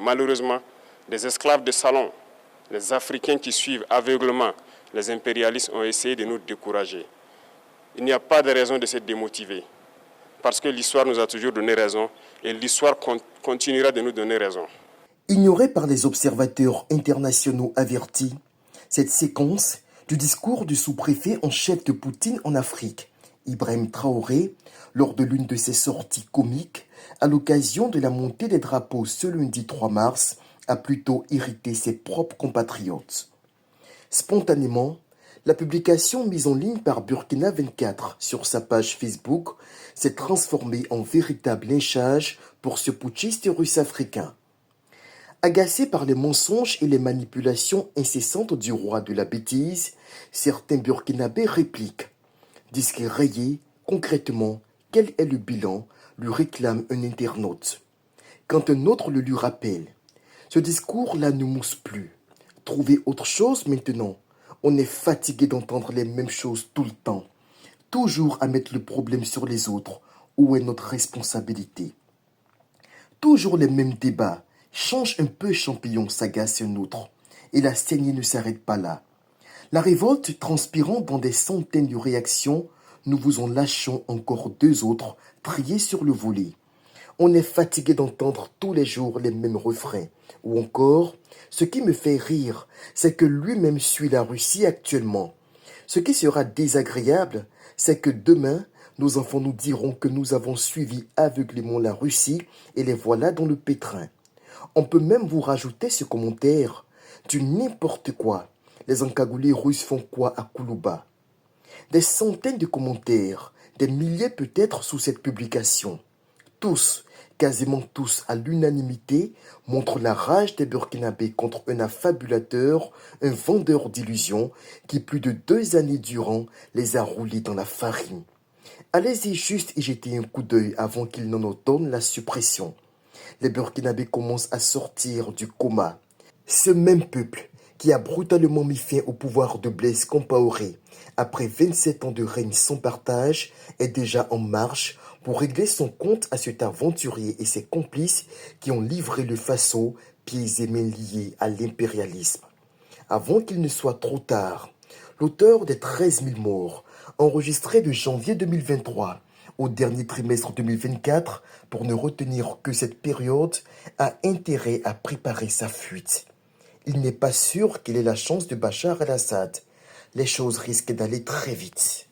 malheureusement des esclaves de salon, les Africains qui suivent aveuglement les impérialistes ont essayé de nous décourager. Il n'y a pas de raison de se démotiver, parce que l'histoire nous a toujours donné raison et l'histoire continuera de nous donner raison. Ignorée par les observateurs internationaux avertis, cette séquence du discours du sous-préfet en chef de Poutine en Afrique, Ibrahim Traoré, lors de l'une de ses sorties comiques, à l'occasion de la montée des drapeaux ce lundi 3 mars, a plutôt irrité ses propres compatriotes. Spontanément, la publication mise en ligne par Burkina 24 sur sa page Facebook s'est transformée en véritable lynchage pour ce putschiste russe africain. Agacés par les mensonges et les manipulations incessantes du roi de la bêtise, certains Burkinabés répliquent. Disque rayé, concrètement, quel est le bilan, lui réclame un internaute. Quand un autre le lui rappelle, ce discours-là ne mousse plus. Trouvez autre chose maintenant. On est fatigué d'entendre les mêmes choses tout le temps. Toujours à mettre le problème sur les autres. Où est notre responsabilité? Toujours les mêmes débats. Change un peu champignon, s'agace un autre. Et la saignée ne s'arrête pas là. La révolte transpirant dans des centaines de réactions, nous vous en lâchons encore 2 autres, triés sur le volet. On est fatigué d'entendre tous les jours les mêmes refrains. Ou encore, ce qui me fait rire, c'est que lui-même suit la Russie actuellement. Ce qui sera désagréable, c'est que demain, nos enfants nous diront que nous avons suivi aveuglément la Russie et les voilà dans le pétrin. On peut même vous rajouter ce commentaire. Du n'importe quoi. Les encagoulés russes font quoi à Koulouba? Des centaines de commentaires, des milliers peut-être sous cette publication. Tous, quasiment tous à l'unanimité, montrent la rage des Burkinabés contre un affabulateur, un vendeur d'illusions qui plus de 2 années durant les a roulés dans la farine. Allez-y juste y jeter un coup d'œil avant qu'il n'en ordonne la suppression. Les Burkinabés commencent à sortir du coma. Ce même peuple qui a brutalement mis fin au pouvoir de Blaise Compaoré après 27 ans de règne sans partage est déjà en marche pour régler son compte à cet aventurier et ses complices qui ont livré le Faso, pieds et mains liés à l'impérialisme. Avant qu'il ne soit trop tard, l'auteur des 13 000 morts, enregistré de janvier 2023 au dernier trimestre 2024, pour ne retenir que cette période, a intérêt à préparer sa fuite. Il n'est pas sûr qu'il ait la chance de Bachar el-Assad. Les choses risquent d'aller très vite.